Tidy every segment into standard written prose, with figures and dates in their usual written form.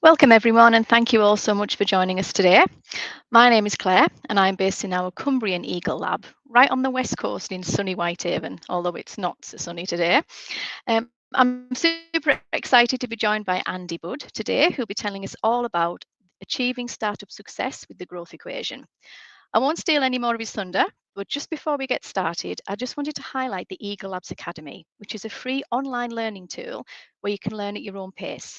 Welcome everyone, and thank you all so much for joining us today. My name is Claire and I'm based in our Cumbrian Eagle Lab, right on the west coast in sunny Whitehaven, although it's not so sunny today. I'm super excited to be joined by Andy Budd today, who'll be telling us all about achieving startup success with the growth equation. I won't steal any more of his thunder, but just before we get started, I just wanted to highlight the Eagle Labs Academy, which is a free online learning tool where you can learn at your own pace.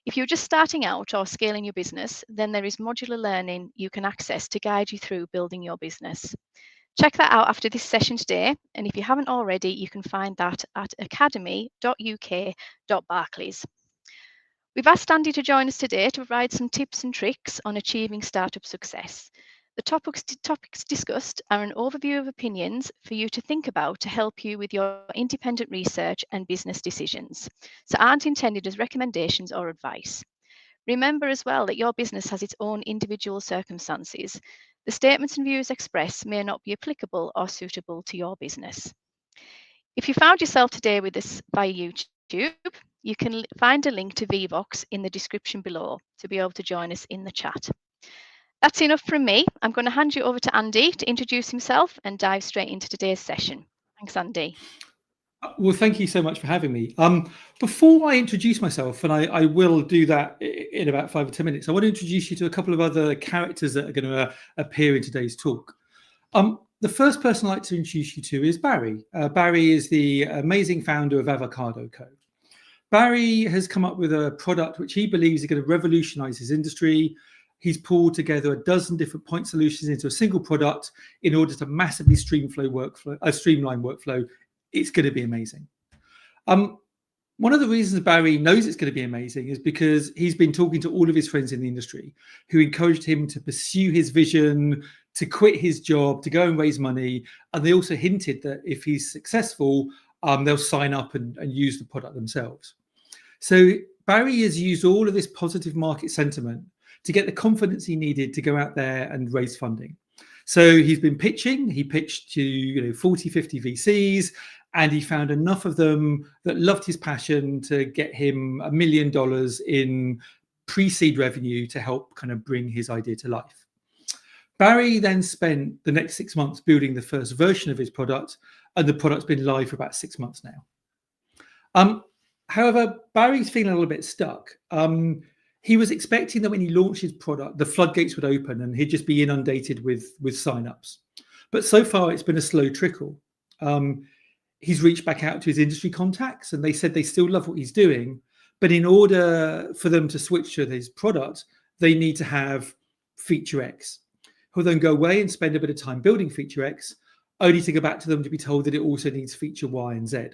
If you're just starting out or scaling your business, then there is modular learning you can access to guide you through building your business. Check that out after this session today, and if you haven't already, you can find that at academy.uk.barclays. We've asked Andy to join us today to provide some tips and tricks on achieving startup success. The topics discussed are an overview of opinions for you to think about to help you with your independent research and business decisions, so aren't intended as recommendations or advice. Remember as well that your business has its own individual circumstances. The statements and views expressed may not be applicable or suitable to your business. If you found yourself today with us via YouTube, you can find a link to Vevox in the description below to be able to join us in the chat. That's enough from me. I'm going to hand you over to Andy to introduce himself and dive straight into today's session. Thanks, Andy. Well, thank you so much for having me. Before I introduce myself, and I will do that in about 5 or 10 minutes, I want to introduce you to a couple of other characters that are going to appear in today's talk. The first person I'd like to introduce you to is Barry. Barry is the amazing founder of Avocado Co. Barry has come up with a product which he believes is going to revolutionize his industry. He's pulled together a dozen different point solutions into a single product in order to massively streamline workflow. It's going to be amazing. One of the reasons Barry knows it's going to be amazing is because he's been talking to all of his friends in the industry who encouraged him to pursue his vision, to quit his job, to go and raise money. And they also hinted that if he's successful, they'll sign up and use the product themselves. So Barry has used all of this positive market sentiment to get the confidence he needed to go out there and raise funding. So he's been pitching. He pitched to 40, 50 VCs, and he found enough of them that loved his passion to get him $1 million in pre-seed revenue to help kind of bring his idea to life. Barry then spent the next 6 months building the first version of his product, and the product's been live for about 6 months now. However, Barry's feeling a little bit stuck. He was expecting that when he launched his product, the floodgates would open and he'd just be inundated with signups. But so far, it's been a slow trickle. He's reached back out to his industry contacts and they said they still love what he's doing. But in order for them to switch to his product, they need to have feature X. He'll then go away and spend a bit of time building feature X, only to go back to them to be told that it also needs feature Y and Z.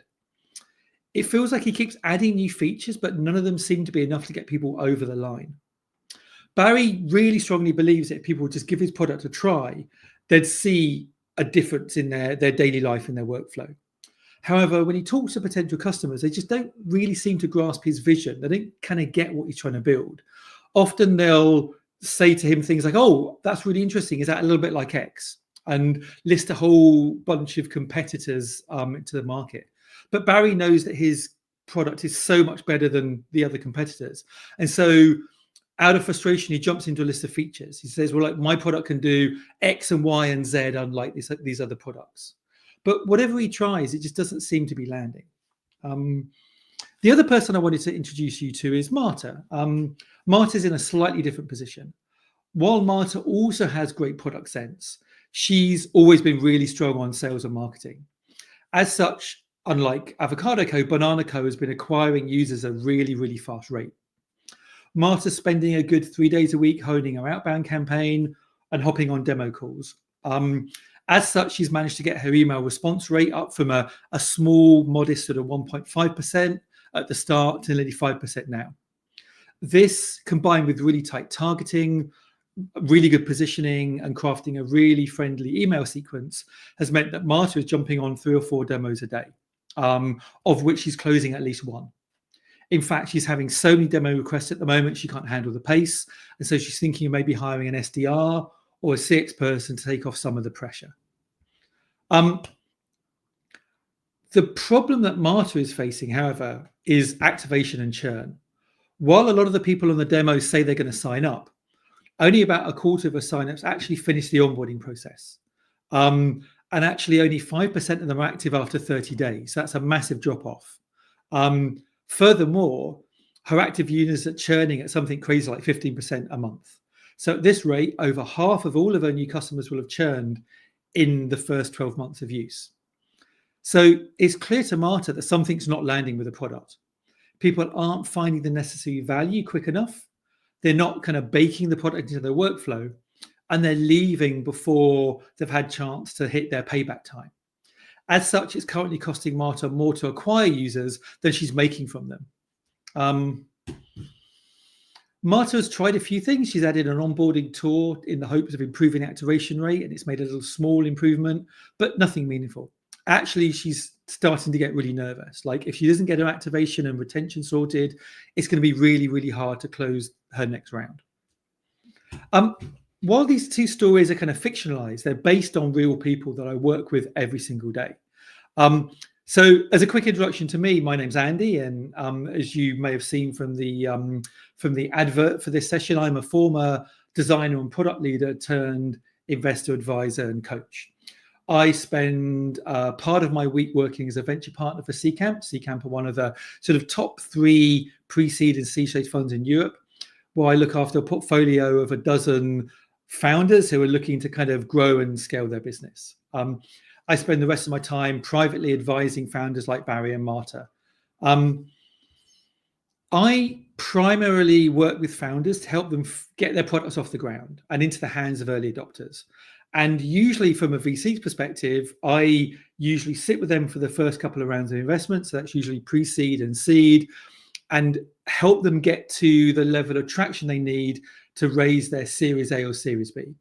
It feels like he keeps adding new features, but none of them seem to be enough to get people over the line. Barry really strongly believes that if people would just give his product a try, they'd see a difference in their daily life and their workflow. However, when he talks to potential customers, they just don't really seem to grasp his vision. They don't kind of get what he's trying to build. Often they'll say to him things like, oh, that's really interesting. Is that a little bit like X? And list a whole bunch of competitors into the market. But Barry knows that his product is so much better than the other competitors. And so out of frustration, he jumps into a list of features. He says, well, like my product can do X and Y and Z, unlike these other products. But whatever he tries, it just doesn't seem to be landing. The other person I wanted to introduce you to is Marta. Marta's in a slightly different position. While Marta also has great product sense, she's always been really strong on sales and marketing. As such, unlike Avocado Co, Banana Co has been acquiring users at a really, really fast rate. Marta's spending a good 3 days a week honing her outbound campaign and hopping on demo calls. As such, she's managed to get her email response rate up from a small, modest sort of 1.5% at the start to nearly 5% now. This, combined with really tight targeting, really good positioning, and crafting a really friendly email sequence, has meant that Marta is jumping on 3 or 4 demos a day, of which she's closing at least one. In fact, she's having so many demo requests at the moment, she can't handle the pace. And so she's thinking of maybe hiring an SDR or a CX person to take off some of the pressure. The problem that Marta is facing, however, is activation and churn. While a lot of the people on the demo say they're going to sign up, only about a quarter of the signups actually finish the onboarding process. And actually only 5% of them are active after 30 days. That's a massive drop off. Furthermore, her active users are churning at something crazy like 15% a month. So at this rate, over half of all of her new customers will have churned in the first 12 months of use. So it's clear to Marta that something's not landing with the product. People aren't finding the necessary value quick enough. They're not kind of baking the product into their workflow, and they're leaving before they've had a chance to hit their payback time. As such, it's currently costing Marta more to acquire users than she's making from them. Marta has tried a few things. She's added an onboarding tool in the hopes of improving activation rate, and it's made a little small improvement, but nothing meaningful. Actually, she's starting to get really nervous. Like, if she doesn't get her activation and retention sorted, it's going to be really, really hard to close her next round. While these two stories are kind of fictionalized, they're based on real people that I work with every single day. So as a quick introduction to me, my name's Andy, and as you may have seen from the advert for this session, I'm a former designer and product leader turned investor advisor and coach. I spend part of my week working as a venture partner for Seedcamp. Seedcamp are one of the sort of top 3 pre-seed and seed-stage funds in Europe, where I look after a portfolio of a dozen founders who are looking to kind of grow and scale their business. I spend the rest of my time privately advising founders like Barry and Marta. I primarily work with founders to help them get their products off the ground and into the hands of early adopters. And usually from a VC's perspective, I usually sit with them for the first couple of rounds of investment. So that's usually pre-seed and seed, and help them get to the level of traction they need to raise their Series A or Series B.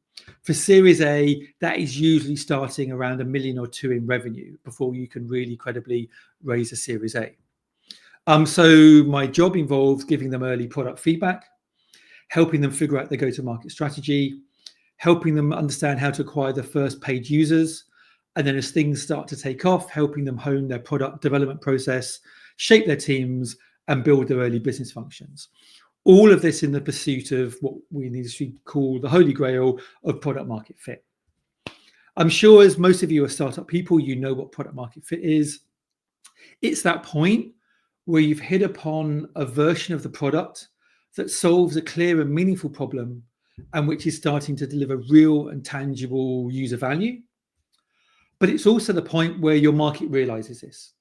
For Series A, that is usually starting around $1 million or $2 million in revenue before you can really credibly raise a Series A. So my job involves giving them early product feedback, helping them figure out their go-to-market strategy, helping them understand how to acquire the first paid users, and then as things start to take off, helping them hone their product development process, shape their teams, and build their early business functions. All of this in the pursuit of what we in the industry call the holy grail of product market fit. I'm sure as most of you are startup people, you know what product market fit is. It's that point where you've hit upon a version of the product that solves a clear and meaningful problem and which is starting to deliver real and tangible user value. But it's also the point where your market realizes this.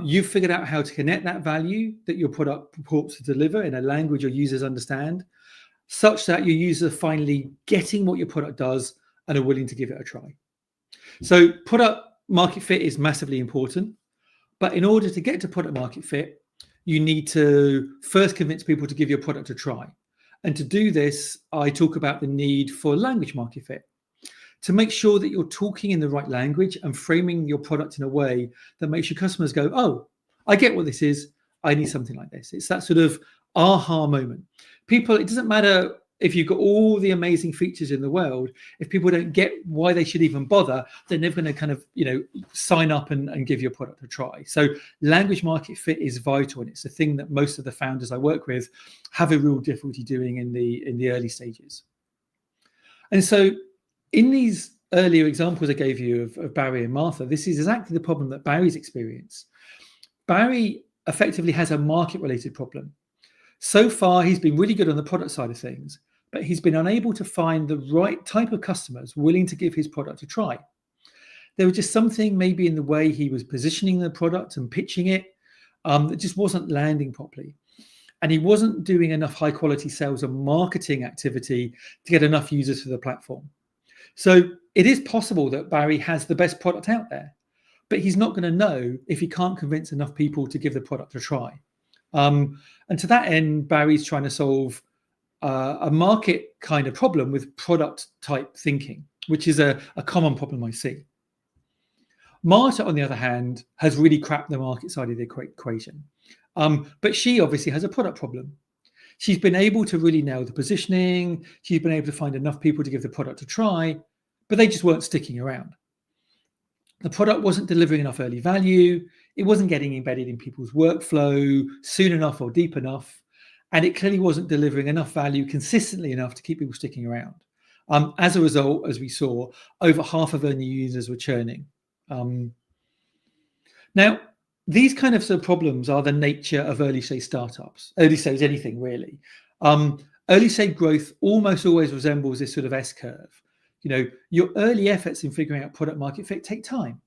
You've figured out how to connect that value that your product purports to deliver in a language your users understand, such that your users are finally getting what your product does and are willing to give it a try. So product market fit is massively important, but in order to get to product market fit, you need to first convince people to give your product a try. And to do this, I talk about the need for language market fit, to make sure that you're talking in the right language and framing your product in a way that makes your customers go, oh, I get what this is. I need something like this. It's that sort of aha moment. People, it doesn't matter if you've got all the amazing features in the world. If people don't get why they should even bother, they're never going to kind of, sign up and give your product a try. So language market fit is vital. And it's a thing that most of the founders I work with have a real difficulty doing in the early stages. And so in these earlier examples I gave you of Barry and Martha, this is exactly the problem that Barry's experienced. Barry effectively has a market-related problem. So far, he's been really good on the product side of things, but he's been unable to find the right type of customers willing to give his product a try. There was just something maybe in the way he was positioning the product and pitching it that just wasn't landing properly. And he wasn't doing enough high-quality sales and marketing activity to get enough users for the platform. So it is possible that Barry has the best product out there, but he's not going to know if he can't convince enough people to give the product a try. And to that end, Barry's trying to solve a market kind of problem with product type thinking, which is a common problem I see. Marta, on the other hand, has really cracked the market side of the equation. But she obviously has a product problem. She's been able to really nail the positioning. She's been able to find enough people to give the product a try, but they just weren't sticking around. The product wasn't delivering enough early value. It wasn't getting embedded in people's workflow soon enough or deep enough. and it clearly wasn't delivering enough value consistently enough to keep people sticking around. As a result, as we saw, over half of our new users were churning. Now, these kind of problems are the nature of early stage startups, early stage anything really. Early stage growth almost always resembles this sort of S curve. Your early efforts in figuring out product market fit take time,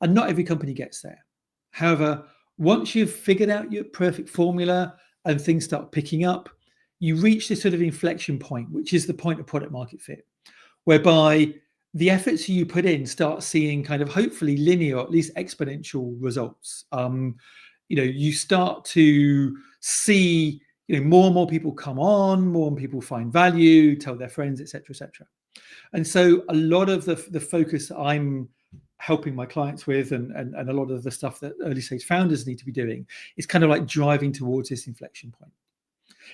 and not every company gets there. However, once you've figured out your perfect formula and things start picking up, you reach this sort of inflection point, which is the point of product market fit, whereby the efforts you put in start seeing kind of hopefully linear or at least exponential results. You start to see more and more people come on, more and people find value, tell their friends, etc., etc. And so a lot of the focus I'm helping my clients with, and a lot of the stuff that early stage founders need to be doing, is kind of like driving towards this inflection point.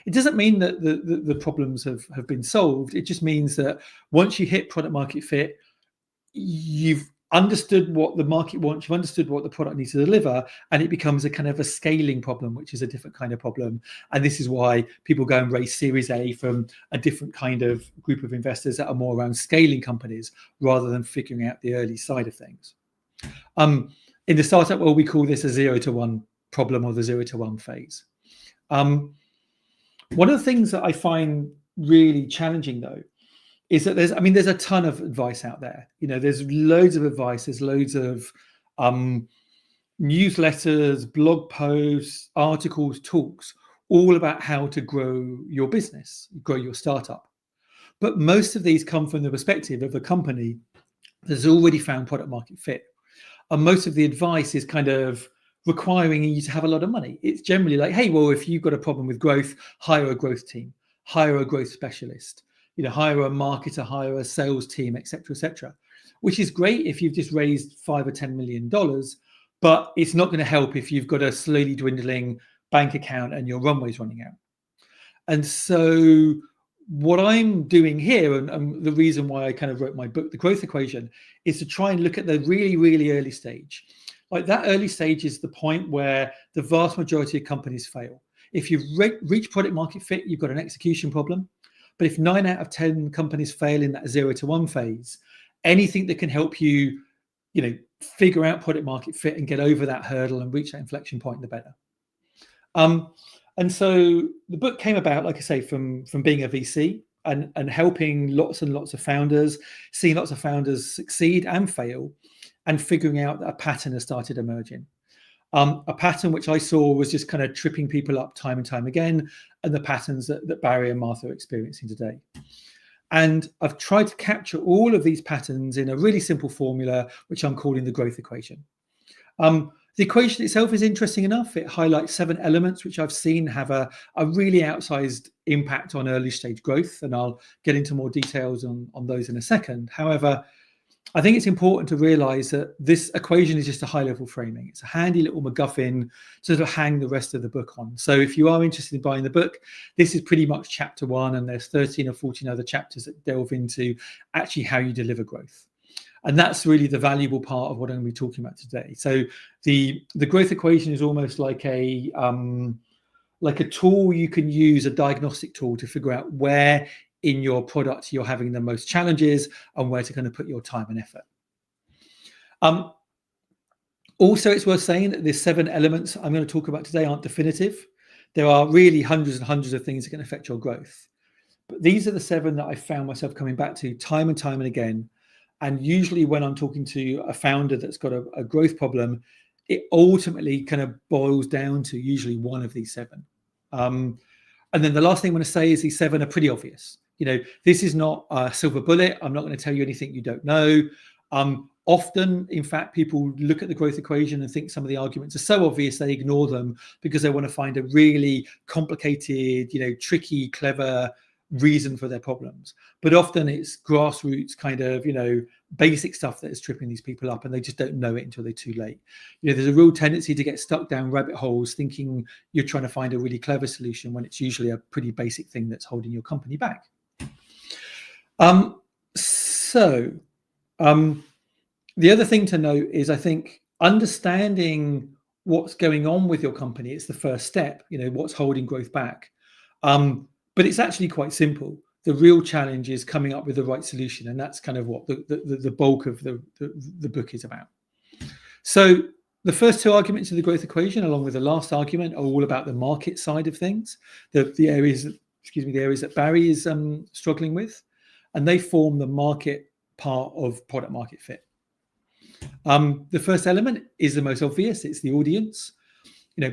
It doesn't mean that the problems have been solved. It just means that once you hit product market fit, you've understood what the market wants, you've understood what the product needs to deliver, and it becomes a kind of a scaling problem, which is a different kind of problem. And this is why people go and raise Series A from a different kind of group of investors that are more around scaling companies rather than figuring out the early side of things. In the startup world, we call this a 0 to 1 problem, or the 0 to 1 phase. One of the things that I find really challenging, though, is that there's a ton of advice out there. There's loads of advice, there's loads of newsletters, blog posts, articles, talks, all about how to grow your business, grow your startup. But most of these come from the perspective of a company that's already found product market fit. And most of the advice is kind of requiring you to have a lot of money. It's generally like, hey, well, if you've got a problem with growth, hire a growth team, hire a growth specialist, hire a marketer, hire a sales team, etc., which is great if you've just raised $5 or $10 million, but it's not going to help if you've got a slowly dwindling bank account and your runway's running out. And so what I'm doing here, and the reason why I kind of wrote my book, The Growth Equation, is to try and look at the really, really early stage. Like that early stage is the point where the vast majority of companies fail. If you've reached product market fit, you've got an execution problem. But if 9 out of 10 companies fail in that 0 to 1 phase, anything that can help you, figure out product market fit and get over that hurdle and reach that inflection point, the better. And so the book came about, like I say, from being a VC and helping lots and lots of founders, seeing lots of founders succeed and fail, and figuring out that a pattern has started emerging. A pattern which I saw was just kind of tripping people up time and time again, and the patterns that Barry and Martha are experiencing today. And I've tried to capture all of these patterns in a really simple formula, which I'm calling the growth equation. The equation itself is interesting enough. It highlights 7 elements, which I've seen have a really outsized impact on early stage growth, and I'll get into more details on those in a second. However, I think it's important to realize that this equation is just a high-level framing. It's a handy little MacGuffin to sort of hang the rest of the book on. So if you are interested in buying the book, this is pretty much chapter 1, and there's 13 or 14 other chapters that delve into actually how you deliver growth. And that's really the valuable part of what I'm going to be talking about today. So the growth equation is almost like a tool you can use, a diagnostic tool, to figure out where in your product you're having the most challenges and where to kind of put your time and effort. Also, it's worth saying that the 7 elements I'm going to talk about today aren't definitive. There are really hundreds and hundreds of things that can affect your growth. But these are the 7 that I found myself coming back to time and time and again. And usually when I'm talking to a founder that's got a growth problem, it ultimately kind of boils down to usually one of these 7. And then the last thing I'm going to say is these 7 are pretty obvious. This is not a silver bullet. I'm not going to tell you anything you don't know. Often, in fact, people look at the growth equation and think some of the arguments are so obvious they ignore them because they want to find a really complicated, tricky, clever reason for their problems. But often it's grassroots kind of, basic stuff that is tripping these people up, and they just don't know it until they're too late. There's a real tendency to get stuck down rabbit holes thinking you're trying to find a really clever solution when it's usually a pretty basic thing that's holding your company back. The other thing to note is, I think, understanding what's going on with your company is the first step. What's holding growth back. But it's actually quite simple. The real challenge is coming up with the right solution, and that's kind of what the bulk of the book is about. So the first two arguments of the growth equation, along with the last argument, are all about the market side of things, the areas that Barry is struggling with, and they form the market part of product market fit. The first element is the most obvious. It's the audience.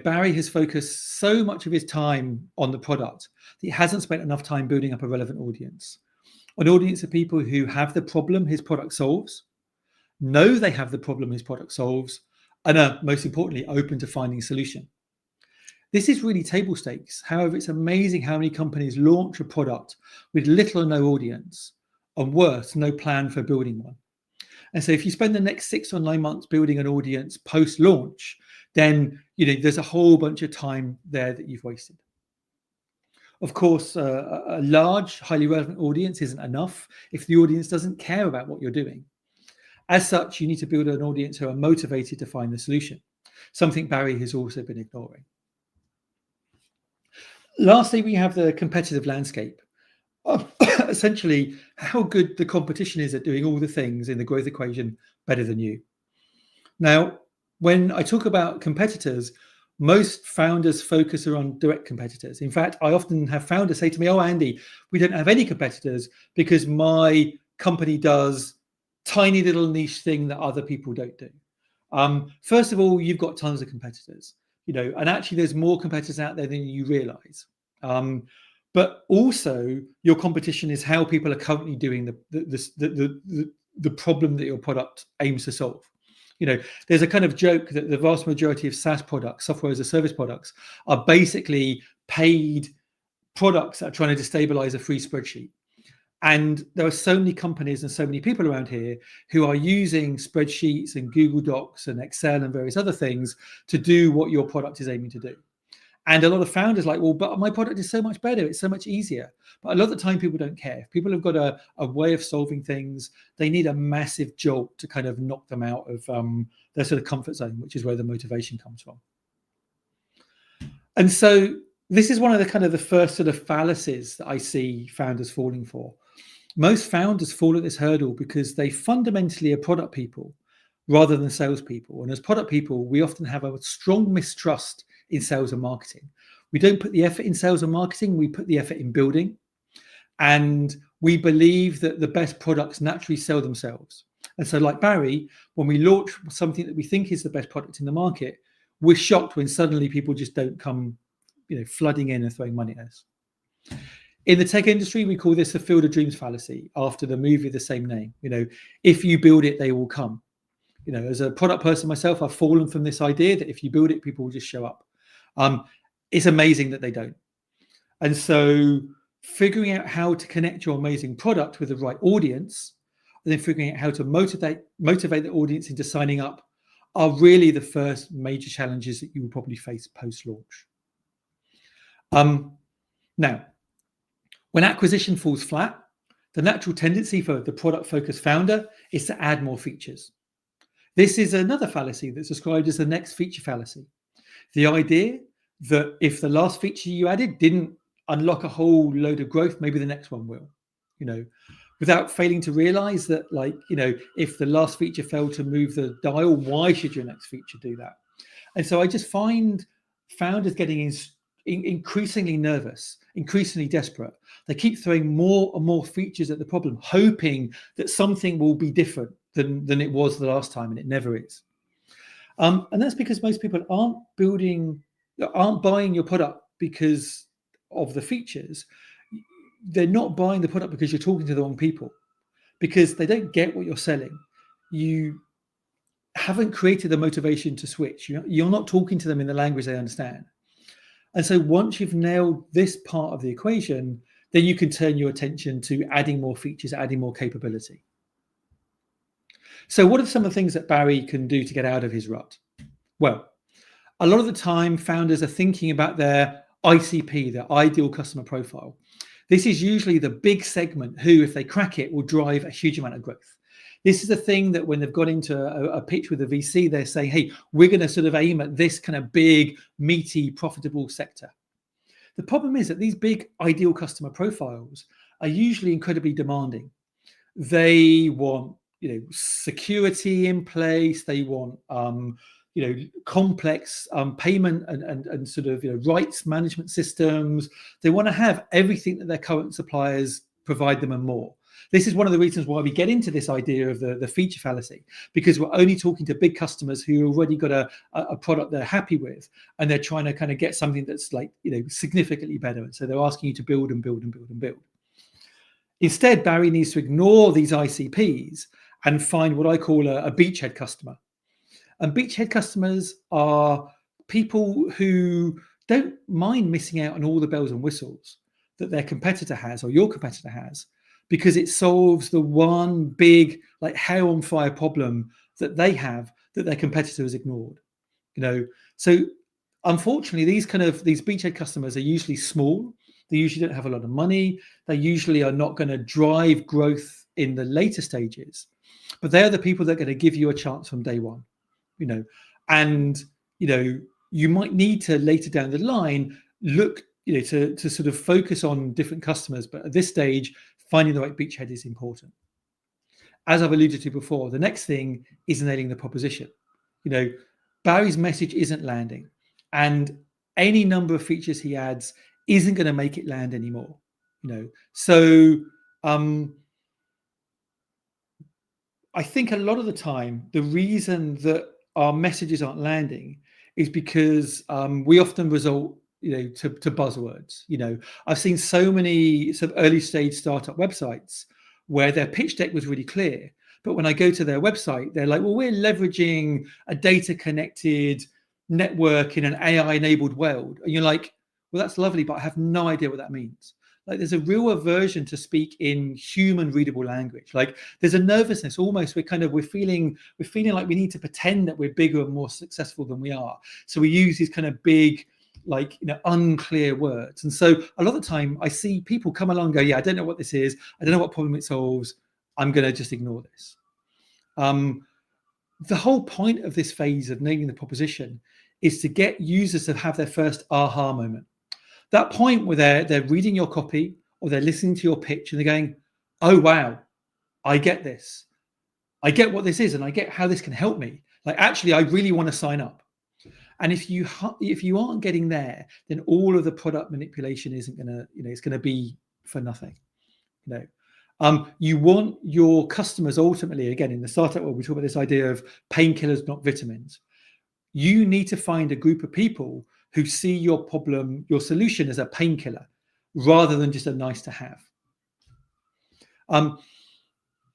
Barry has focused so much of his time on the product that he hasn't spent enough time building up a relevant audience. An audience of people who have the problem his product solves, know they have the problem his product solves, and are, most importantly, open to finding a solution. This is really table stakes. However, it's amazing how many companies launch a product with little or no audience, and worse, no plan for building one. And so if you spend the next 6 or 9 months building an audience post-launch, then there's a whole bunch of time there that you've wasted. Of course, a large, highly relevant audience isn't enough if the audience doesn't care about what you're doing. As such, you need to build an audience who are motivated to find the solution, something Barry has also been ignoring. Lastly, we have the competitive landscape. Essentially, how good the competition is at doing all the things in the growth equation better than you. Now, when I talk about competitors, most founders focus on direct competitors. In fact, I often have founders say to me, "Oh, Andy, we don't have any competitors because my company does tiny little niche thing that other people don't do." First of all, you've got tons of competitors, and actually there's more competitors out there than you realize. But also your competition is how people are currently doing the problem that your product aims to solve. There's a kind of joke that the vast majority of SaaS products, software as a service products, are basically paid products that are trying to destabilize a free spreadsheet. And there are so many companies and so many people around here who are using spreadsheets and Google Docs and Excel and various other things to do what your product is aiming to do. And a lot of founders are like, well, but my product is so much better. It's so much easier. But a lot of the time, people don't care. If people have got a way of solving things, they need a massive jolt to kind of knock them out of their sort of comfort zone, which is where the motivation comes from. And so this is one of the kind of the first sort of fallacies that I see founders falling for. Most founders fall at this hurdle because they fundamentally are product people rather than salespeople. And as product people, we often have a strong mistrust in sales and marketing. We don't put the effort in sales and marketing, we put the effort in building. And we believe that the best products naturally sell themselves. And so like Barry, when we launch something that we think is the best product in the market, we're shocked when suddenly people just don't come flooding in and throwing money at us. In the tech industry, we call this the Field of Dreams fallacy, after the movie of the same name. If you build it, they will come. As a product person myself, I've fallen from this idea that if you build it, people will just show up. It's amazing that they don't. And so figuring out how to connect your amazing product with the right audience, and then figuring out how to motivate the audience into signing up are really the first major challenges that you will probably face post-launch. Now, when acquisition falls flat, the natural tendency for the product-focused founder is to add more features. This is another fallacy that's described as the next feature fallacy. The idea that if the last feature you added didn't unlock a whole load of growth, maybe the next one will, without failing to realize that, if the last feature failed to move the dial, why should your next feature do that? And so I just find founders getting increasingly nervous, increasingly desperate. They keep throwing more and more features at the problem, hoping that something will be different than it was the last time, and it never is. And that's because most people aren't buying your product because of the features. They're not buying the product because you're talking to the wrong people, because they don't get what you're selling. You haven't created the motivation to switch. You're not talking to them in the language they understand. And so once you've nailed this part of the equation, then you can turn your attention to adding more features, adding more capability. So what are some of the things that Barry can do to get out of his rut? Well, a lot of the time, founders are thinking about their ICP, their ideal customer profile. This is usually the big segment who, if they crack it, will drive a huge amount of growth. This is the thing that when they've got into a pitch with a VC, they're saying, hey, we're going to sort of aim at this kind of big, meaty, profitable sector. The problem is that these big ideal customer profiles are usually incredibly demanding. They want, security in place. They want, complex payment and sort of rights management systems. They want to have everything that their current suppliers provide them and more. This is one of the reasons why we get into this idea of the feature fallacy, because we're only talking to big customers who already got a product they're happy with, and they're trying to kind of get something that's significantly better. And so they're asking you to build and build and build and build. Instead, Barry needs to ignore these ICPs and find what I call a beachhead customer. And beachhead customers are people who don't mind missing out on all the bells and whistles that their competitor has or your competitor has, because it solves the one big hair on fire problem that they have that their competitor has ignored. So unfortunately, these beachhead customers are usually small. They usually don't have a lot of money. They usually are not going to drive growth in the later stages, but they are the people that are going to give you a chance from day one. And you might need to later down the line look to sort of focus on different customers, but at this stage, finding the right beachhead is important. As I've alluded to before, the next thing is nailing the proposition. Barry's message isn't landing, and any number of features he adds isn't going to make it land anymore. So I think a lot of the time, the reason that our messages aren't landing is because we often resort to buzzwords. I've seen so many sort of early stage startup websites where their pitch deck was really clear, but when I go to their website, they're like, well, we're leveraging a data connected network in an AI enabled world. And you're like, well, that's lovely, but I have no idea what that means. There's a real aversion to speak in human readable language. There's a nervousness almost. We're feeling like we need to pretend that we're bigger and more successful than we are. So we use these kind of big, unclear words. And so a lot of the time I see people come along and go, yeah, I don't know what this is. I don't know what problem it solves. I'm going to just ignore this. The whole point of this phase of nailing the proposition is to get users to have their first aha moment. That point where they're reading your copy or they're listening to your pitch and they're going, oh, wow, I get this. I get what this is and I get how this can help me. Actually, I really want to sign up. And if you aren't getting there, then all of the product manipulation isn't going to, it's going to be for nothing. You want your customers ultimately, again, in the startup world, we talk about this idea of painkillers, not vitamins. You need to find a group of people who see your problem, your solution as a painkiller rather than just a nice to have.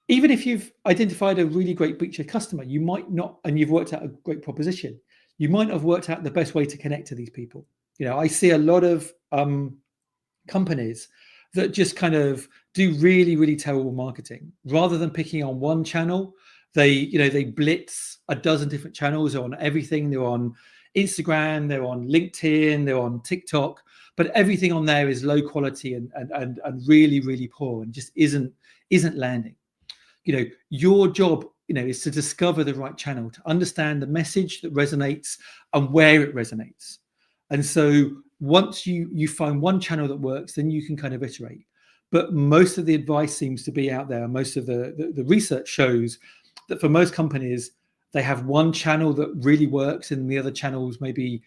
Even if you've identified a really great beachhead customer, you might not, and you've worked out a great proposition, you might have worked out the best way to connect to these people. I see a lot of companies that just kind of do really, really terrible marketing. Rather than picking on one channel, they blitz a dozen different channels. They're on everything. They're on Instagram, they're on LinkedIn, they're on TikTok, but everything on there is low quality and really, really poor and just isn't landing. Your job, is to discover the right channel, to understand the message that resonates and where it resonates. And so once you find one channel that works, then you can kind of iterate. But most of the advice seems to be out there. Most of the research shows that for most companies, they have one channel that really works and the other channels maybe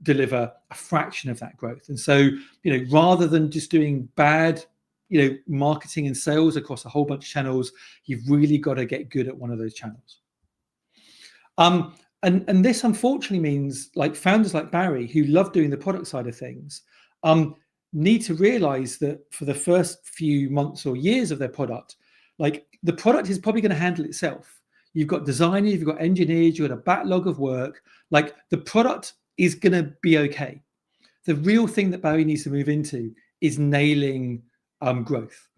deliver a fraction of that growth. And so, rather than just doing bad, marketing and sales across a whole bunch of channels, you've really got to get good at one of those channels. And this unfortunately means founders like Barry, who love doing the product side of things, need to realize that for the first few months or years of their product, the product is probably going to handle itself. You've got designers, you've got engineers, you've got a backlog of work. The product is going to be okay. The real thing that Barry needs to move into is nailing growth.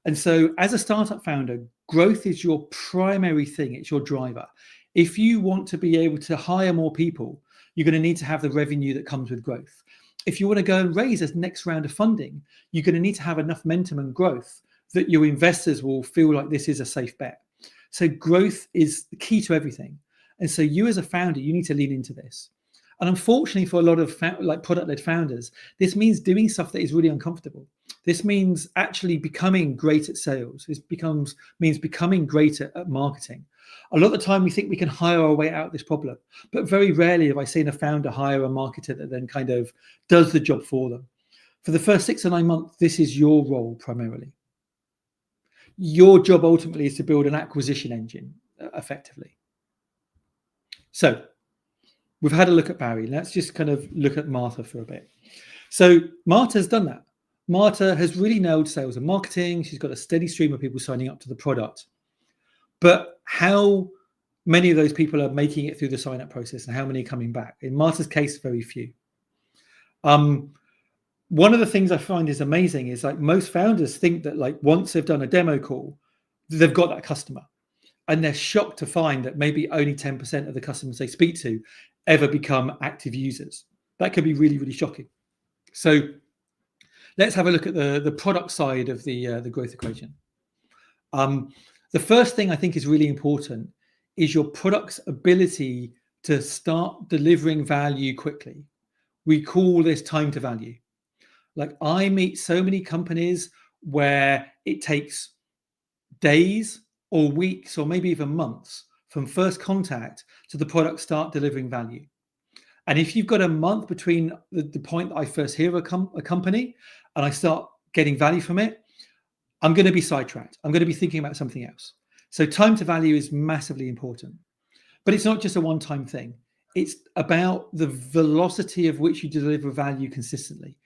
And so as a startup founder, growth is your primary thing. It's your driver. If you want to be able to hire more people, you're going to need to have the revenue that comes with growth. If you want to go and raise a next round of funding, you're going to need to have enough momentum and growth that your investors will feel like this is a safe bet. So growth is the key to everything. And so you as a founder, you need to lean into this. And unfortunately, for a lot of product-led founders, this means doing stuff that is really uncomfortable. This means actually becoming great at sales. This means becoming great at marketing. A lot of the time, we think we can hire our way out of this problem, but very rarely have I seen a founder hire a marketer that then kind of does the job for them. For the first 6 or 9 months, this is your role primarily. Your job ultimately is to build an acquisition engine effectively. So we've had a look at Barry. Let's just kind of look at Marta for a bit. So Marta's done that. Marta has really nailed sales and marketing. She's got a steady stream of people signing up to the product. But how many of those people are making it through the sign-up process, and how many are coming back? In Marta's case, very few. One of the things I find is amazing is like most founders think that like once they've done a demo call, they've got that customer. And they're shocked to find that maybe only 10% of the customers they speak to ever become active users. That could be really, really shocking. So let's have a look at the product side of the growth equation. The first thing I think is really important is your product's ability to start delivering value quickly. We call this time to value. Like I meet so many companies where it takes days or weeks or maybe even months from first contact to the product start delivering value. And if you've got a month between the point that I first hear a company and I start getting value from it, I'm going to be sidetracked. I'm going to be thinking about something else. So time to value is massively important. But it's not just a one-time thing. It's about the velocity of which you deliver value consistently.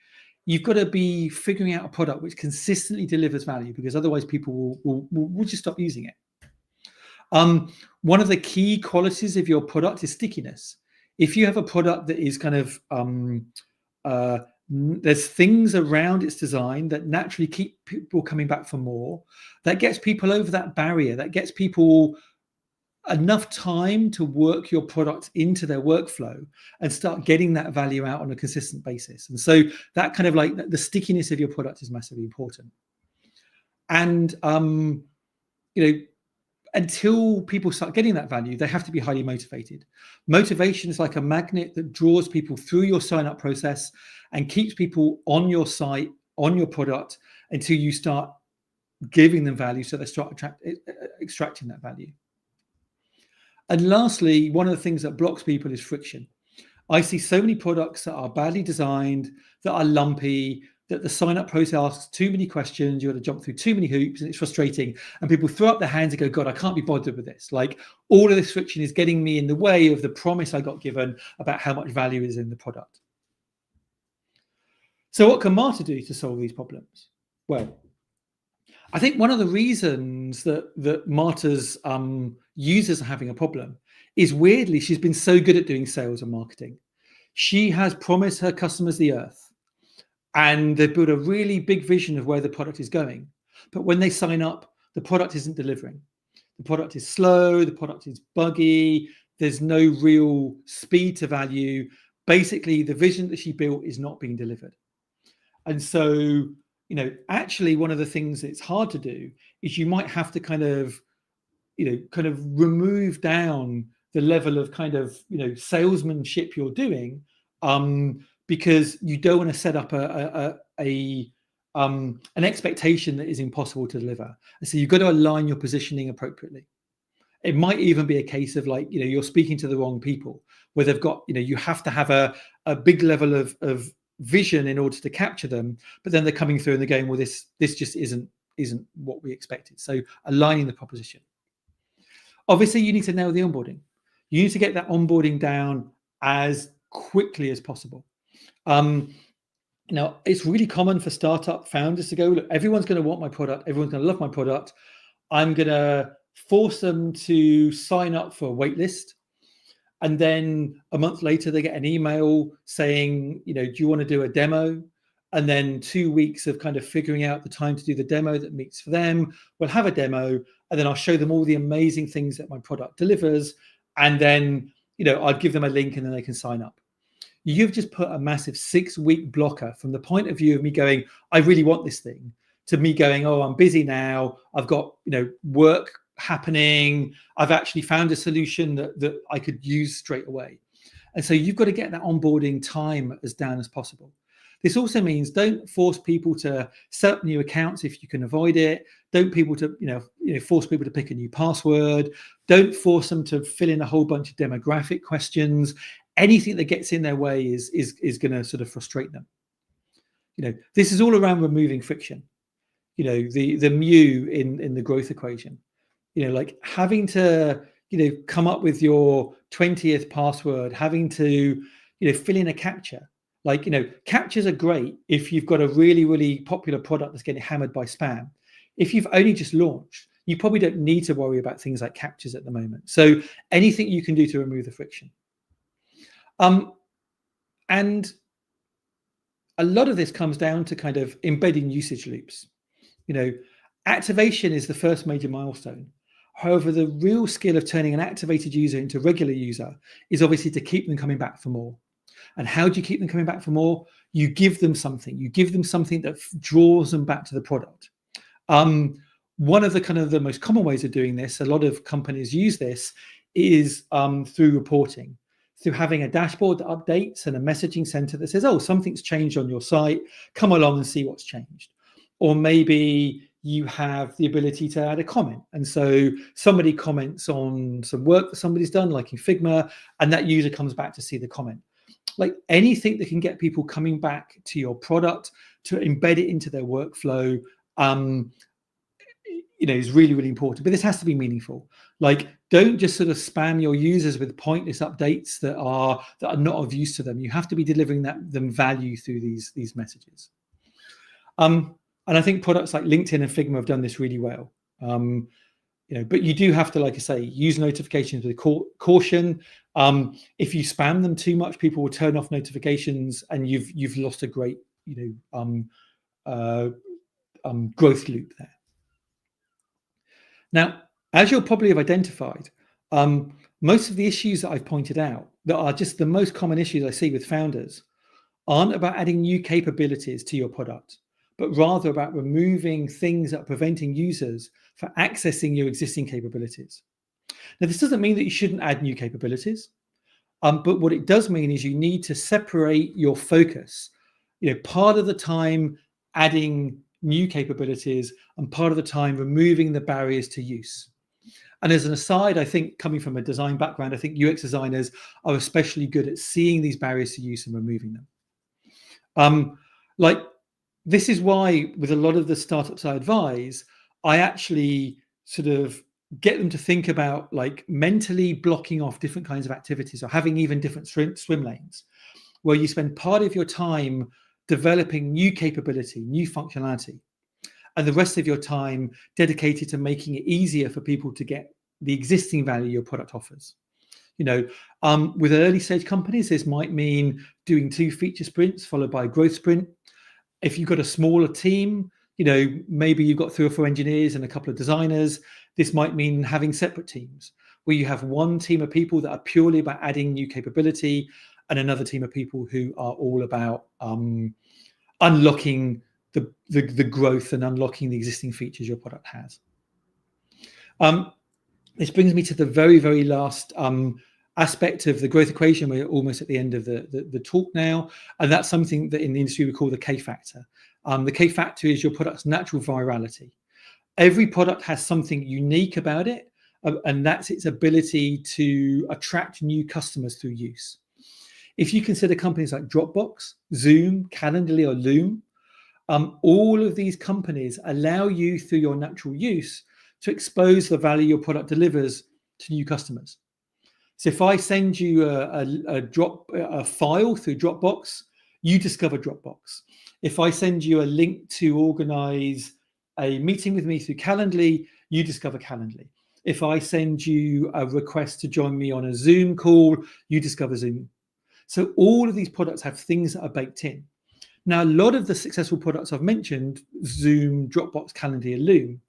You've got to be figuring out a product which consistently delivers value, because otherwise people will just stop using it. One of the key qualities of your product is stickiness. If you have a product that is kind of there's things around its design that naturally keep people coming back for more, that gets people over that barrier, that gets people enough time to work your product into their workflow and start getting that value out on a consistent basis. And so that kind of like the stickiness of your product is massively important. And until people start getting that value, they have to be highly motivated. Motivation is like a magnet that draws people through your sign-up process and keeps people on your site, on your product, until you start giving them value, so they start extracting that value. And lastly, one of the things that blocks people is friction. I see so many products that are badly designed, that are lumpy, that the sign-up process asks too many questions, you got to jump through too many hoops, and it's frustrating. And people throw up their hands and go, God, I can't be bothered with this. Like all of this friction is getting me in the way of the promise I got given about how much value is in the product. So what can Marta do to solve these problems? Well, I think one of the reasons that Marta's users are having a problem is, weirdly, she's been so good at doing sales and marketing. She has promised her customers the earth, and they've built a really big vision of where the product is going. But when they sign up, the product isn't delivering. The product is slow, the product is buggy, there's no real speed to value. Basically, the vision that she built is not being delivered. And so, actually one of the things that's hard to do is you might have to kind of remove down the level of salesmanship you're doing, because you don't want to set up an expectation that is impossible to deliver. And so you've got to align your positioning appropriately. It might even be a case of you're speaking to the wrong people, where they've got, you have to have a big level of vision in order to capture them, but then they're coming through and they're going, well, this just isn't what we expected. So aligning the proposition. Obviously, you need to nail the onboarding. You need to get that onboarding down as quickly as possible. Now, it's really common for startup founders to go, look, everyone's going to want my product. Everyone's going to love my product. I'm going to force them to sign up for a wait list. And then a month later, they get an email saying, do you want to do a demo? And then 2 weeks of kind of figuring out the time to do the demo that meets for them. We'll have a demo, and then I'll show them all the amazing things that my product delivers. And then, I'll give them a link and then they can sign up. You've just put a massive 6-week blocker from the point of view of me going, I really want this thing, to me going, oh, I'm busy now. I've got, work happening. I've actually found a solution that I could use straight away. And so you've got to get that onboarding time as down as possible. This also means don't force people to set up new accounts if you can avoid it. Don't people to force people to pick a new password. Don't force them to fill in a whole bunch of demographic questions. Anything that gets in their way is going to sort of frustrate them. This is all around removing friction. The mu in the growth equation. Like having to come up with your 20th password, having to fill in a captcha. Like, captchas are great if you've got a really, really popular product that's getting hammered by spam. If you've only just launched, you probably don't need to worry about things like captchas at the moment. So anything you can do to remove the friction. And a lot of this comes down to kind of embedding usage loops. Activation is the first major milestone. However, the real skill of turning an activated user into a regular user is obviously to keep them coming back for more. And how do you keep them coming back for more? You give them something. You give them something that draws them back to the product. One of the kind of the most common ways of doing this, a lot of companies use this, is through reporting, through having a dashboard that updates and a messaging center that says, oh, something's changed on your site. Come along and see what's changed. Or maybe you have the ability to add a comment. And so somebody comments on some work that somebody's done, like in Figma, and that user comes back to see the comment. Like anything that can get people coming back to your product, to embed it into their workflow, is really, really important. But this has to be meaningful. Like, don't just sort of spam your users with pointless updates that are not of use to them. You have to be delivering them value through these messages. And I think products like LinkedIn and Figma have done this really well. But you do have to, like I say, use notifications with caution. If you spam them too much, people will turn off notifications, and you've lost a great growth loop there. Now, as you'll probably have identified, most of the issues that I've pointed out that are just the most common issues I see with founders aren't about adding new capabilities to your product, but rather about removing things that are preventing users from accessing your existing capabilities. Now, this doesn't mean that you shouldn't add new capabilities, but what it does mean is you need to separate your focus. Part of the time adding new capabilities and part of the time removing the barriers to use. And as an aside, I think coming from a design background, I think UX designers are especially good at seeing these barriers to use and removing them. This is why with a lot of the startups I advise, I actually sort of get them to think about like mentally blocking off different kinds of activities or having even different swim lanes, where you spend part of your time developing new capability, new functionality, and the rest of your time dedicated to making it easier for people to get the existing value your product offers. With early stage companies, this might mean doing 2 feature sprints followed by a growth sprint. If you've got a smaller team, maybe you've got 3 or 4 engineers and a couple of designers, this might mean having separate teams where you have one team of people that are purely about adding new capability and another team of people who are all about unlocking the growth and unlocking the existing features your product has. This brings me to the very, very last aspect of the growth equation. We're almost at the end of the talk now, and that's something that in the industry we call the K factor. The K factor is your product's natural virality. Every product has something unique about it, and that's its ability to attract new customers through use. If you consider companies like Dropbox, Zoom, Calendly, or Loom, all of these companies allow you through your natural use to expose the value your product delivers to new customers. So if I send you a file through Dropbox, you discover Dropbox. If I send you a link to organize a meeting with me through Calendly, you discover Calendly. If I send you a request to join me on a Zoom call, you discover Zoom. So all of these products have things that are baked in. Now, a lot of the successful products I've mentioned, Zoom, Dropbox, Calendly, and Loom,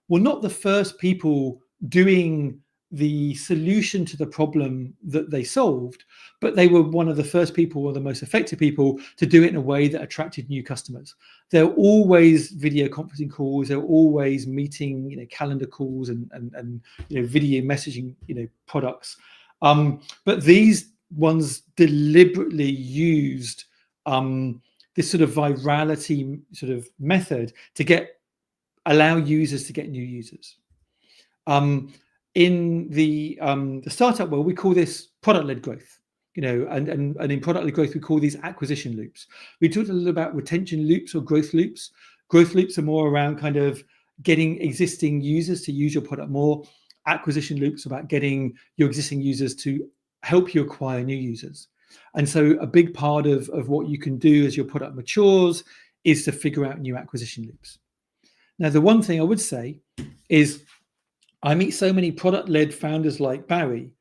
were not the first people doing the solution to the problem that they solved, but they were one of the first people or the most effective people to do it in a way that attracted new customers. There were always video conferencing calls, there were always meeting, calendar calls and video messaging, products. But these one's deliberately used this sort of virality sort of method to allow users to get new users. In the startup world, we call this product-led growth, and in product-led growth, we call these acquisition loops. We talked a little about retention loops or growth loops. Growth loops are more around kind of getting existing users to use your product more. Acquisition loops are about getting your existing users to help you acquire new users. And so a big part of what you can do as your product matures is to figure out new acquisition loops. Now, the one thing I would say is I meet so many product-led founders like Barry,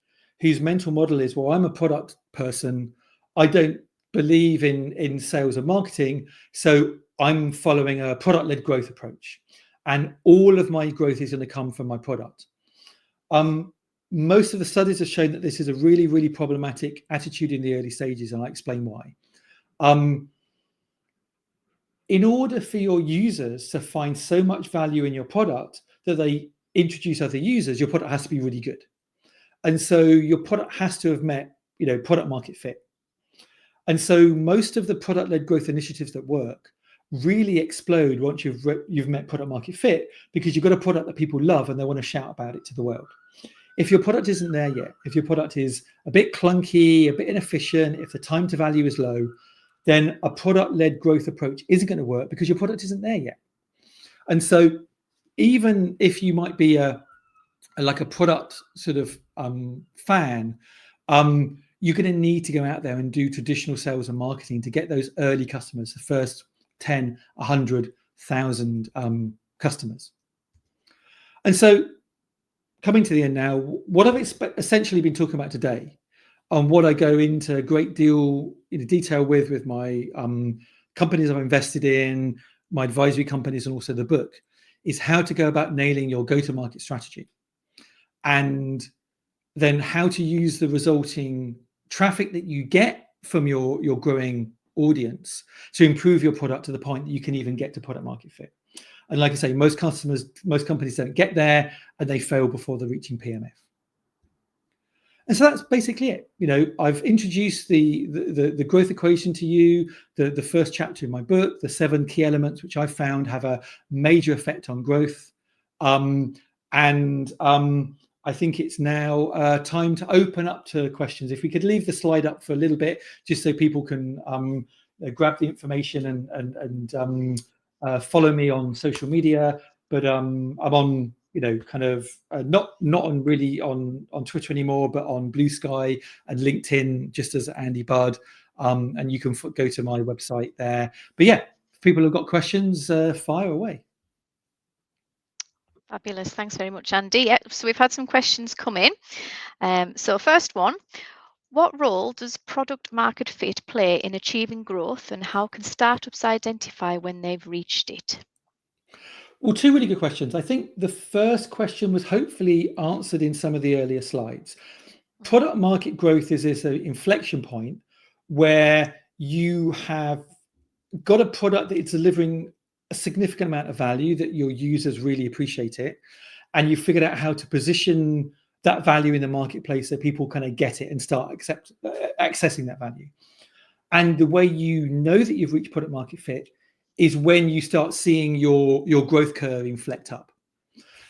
whose mental model is, well, I'm a product person. I don't believe in sales and marketing, so I'm following a product-led growth approach. And all of my growth is going to come from my product. Most of the studies have shown that this is a really, really problematic attitude in the early stages, and I'll explain why. In order for your users to find so much value in your product that they introduce other users, your product has to be really good. And so your product has to have met, product market fit. And so most of the product-led growth initiatives that work really explode once you've met product market fit, because you've got a product that people love and they want to shout about it to the world. If your product isn't there yet, if your product is a bit clunky, a bit inefficient, if the time to value is low, then a product-led growth approach isn't going to work because your product isn't there yet. And so even if you might be like a product sort of fan, you're going to need to go out there and do traditional sales and marketing to get those early customers, the first 10, 100,000 customers. And so coming to the end now, what I've essentially been talking about today, and what I go into a great deal in detail with my companies I've invested in, my advisory companies, and also the book, is how to go about nailing your go-to-market strategy, and then how to use the resulting traffic that you get from your growing audience to improve your product to the point that you can even get to product market fit. And like I say, most companies don't get there, and they fail before they're reaching PMF. And so that's basically it. I've introduced the growth equation to you, the first chapter in my book, the 7 key elements which I found have a major effect on growth. I think it's now time to open up to questions. If we could leave the slide up for a little bit, just so people can grab the information and follow me on social media. But I'm on, not on really on Twitter anymore, but on Blue Sky and LinkedIn, just as Andy Budd. And you can go to my website there. But yeah, if people have got questions, fire away. Fabulous. Thanks very much, Andy. Yeah, so we've had some questions come in. So first one, what role does product market fit play in achieving growth, and how can startups identify when they've reached it? Well, 2 really good questions. I think the first question was hopefully answered in some of the earlier slides. Product market growth is this inflection point where you have got a product that is delivering a significant amount of value, that your users really appreciate it, and you figured out how to position that value in the marketplace so people kind of get it and start accessing that value. And the way you know that you've reached product market fit is when you start seeing your growth curve inflect up.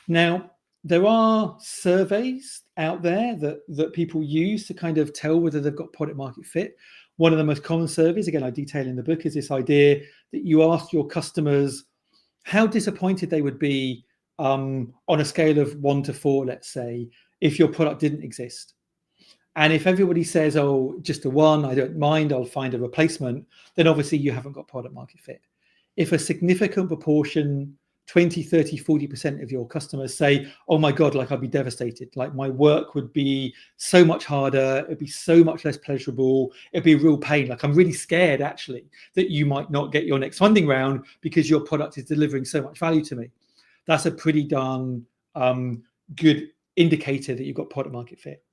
Now, there are surveys out there that people use to kind of tell whether they've got product market fit. One of the most common surveys, again, I detail in the book, is this idea that you ask your customers how disappointed they would be on a scale of 1 to 4, let's say, if your product didn't exist. And if everybody says, oh, just a 1, I don't mind, I'll find a replacement, then obviously you haven't got product market fit. If a significant proportion, 20, 30, 40% of your customers say, oh my God, like I'd be devastated. Like my work would be so much harder. It'd be so much less pleasurable. It'd be a real pain. Like I'm really scared actually that you might not get your next funding round because your product is delivering so much value to me. That's a pretty darn good indicator that you've got product market fit.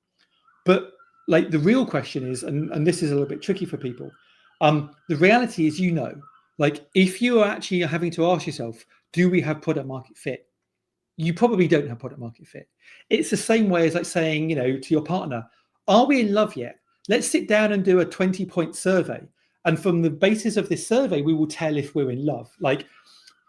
But like the real question is, and this is a little bit tricky for people. The reality is, like if you are actually having to ask yourself, do we have product market fit? You probably don't have product market fit. It's the same way as like saying, to your partner, are we in love yet? Let's sit down and do a 20-point survey. And from the basis of this survey, we will tell if we're in love. Like,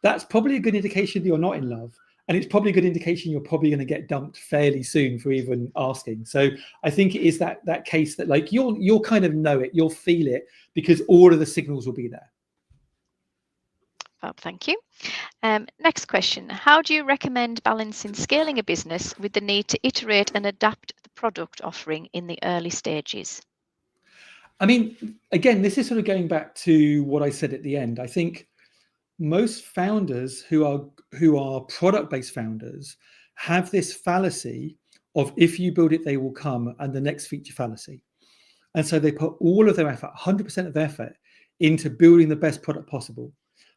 that's probably a good indication that you're not in love. And it's probably a good indication you're probably going to get dumped fairly soon for even asking. So I think it is that case that like you'll kind of know it, you'll feel it, because all of the signals will be there. Fab, thank you. Next question. How do you recommend balancing scaling a business with the need to iterate and adapt the product offering in the early stages? I mean, again, this is sort of going back to what I said at the end. I think most founders who are product-based founders have this fallacy of if you build it, they will come, and the next feature fallacy. And so they put all of their effort, 100% of their effort, into building the best product possible.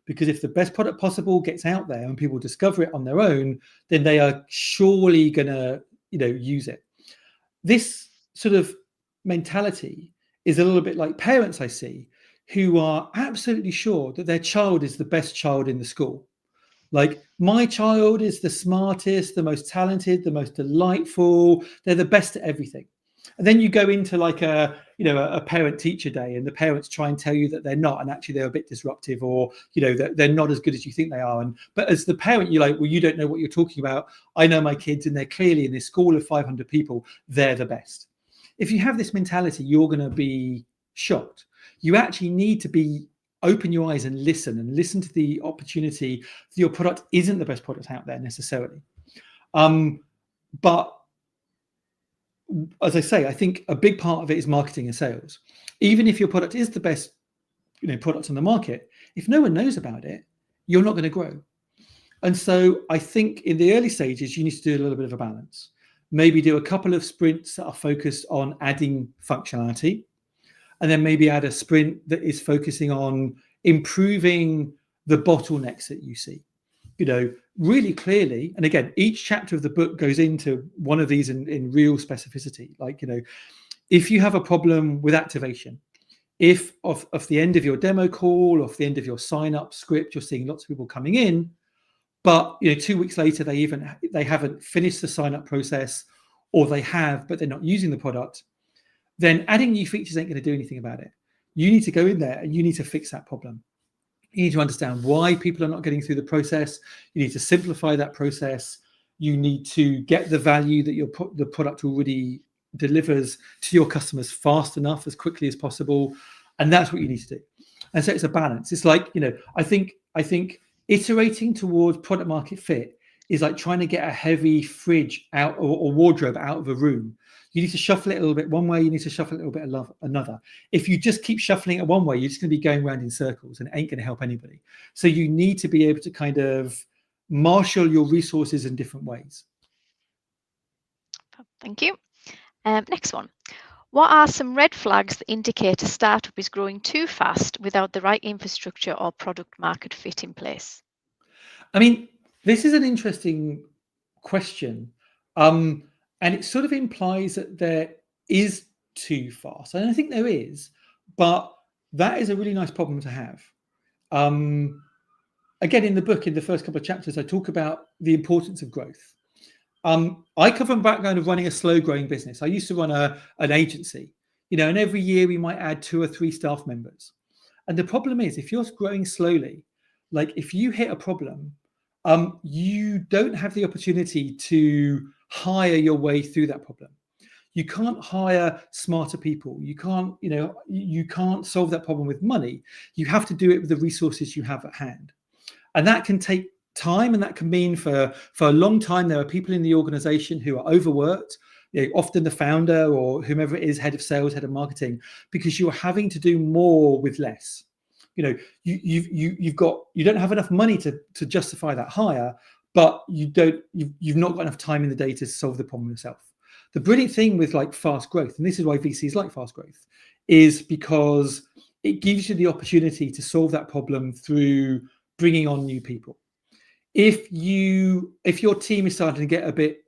Because if the best product possible gets out there and people discover it on their own, then they are surely going to, use it. This sort of mentality is a little bit like parents I see who are absolutely sure that their child is the best child in the school. Like, my child is the smartest, the most talented, the most delightful. They're the best at everything. And then you go into like a parent teacher day and the parents try and tell you that they're not, and actually they're a bit disruptive, or, that they're not as good as you think they are. But as the parent, you're like, well, you don't know what you're talking about. I know my kids, and they're clearly in this school of 500 people, they're the best. If you have this mentality, you're going to be shocked. You actually need to open your eyes and listen to the opportunity that your product isn't the best product out there necessarily. But as I say, I think a big part of it is marketing and sales. Even if your product is the best, product on the market, if no one knows about it, you're not going to grow. And so I think in the early stages, you need to do a little bit of a balance. Maybe do a couple of sprints that are focused on adding functionality, and then maybe add a sprint that is focusing on improving the bottlenecks that you see, really clearly. And again, each chapter of the book goes into one of these in real specificity. Like, if you have a problem with activation, if off the end of your demo call, off the end of your sign up script, you're seeing lots of people coming in, but 2 weeks later, they haven't finished the sign up process, or they have, but they're not using the product, then adding new features ain't going to do anything about it. You need to go in there and you need to fix that problem. You need to understand why people are not getting through the process. You need to simplify that process. You need to get the value that the product already delivers to your customers fast enough, as quickly as possible. And that's what you need to do. And so it's a balance. It's like, I think iterating towards product market fit is like trying to get a heavy fridge out, or wardrobe out of a room. You need to shuffle it a little bit one way, you need to shuffle it a little bit another. If you just keep shuffling it one way, you're just going to be going around in circles, and it ain't going to help anybody. So you need to be able to kind of marshal your resources in different ways. Thank you. Next one. What are some red flags that indicate a startup is growing too fast without the right infrastructure or product market fit in place? I mean, this is an interesting question. And it sort of implies that there is too fast. And I think there is, but that is a really nice problem to have. Again, in the book, in the first couple of chapters, I talk about the importance of growth. I come from a background of running a slow growing business. I used to run an agency, and every year we might add 2 or 3 staff members. And the problem is, if you're growing slowly, like if you hit a problem, you don't have the opportunity to hire your way through that problem. You can't hire smarter people. You can't solve that problem with money. You have to do it with the resources you have at hand. And that can take time, and that can mean for a long time there are people in the organization who are overworked, often the founder or whomever it is, head of sales, head of marketing, because you're having to do more with less. You don't have enough money to justify that hire, but you've not got enough time in the day to solve the problem yourself. The brilliant thing with like fast growth, and this is why VCs like fast growth, is because it gives you the opportunity to solve that problem through bringing on new people. If your team is starting to get a bit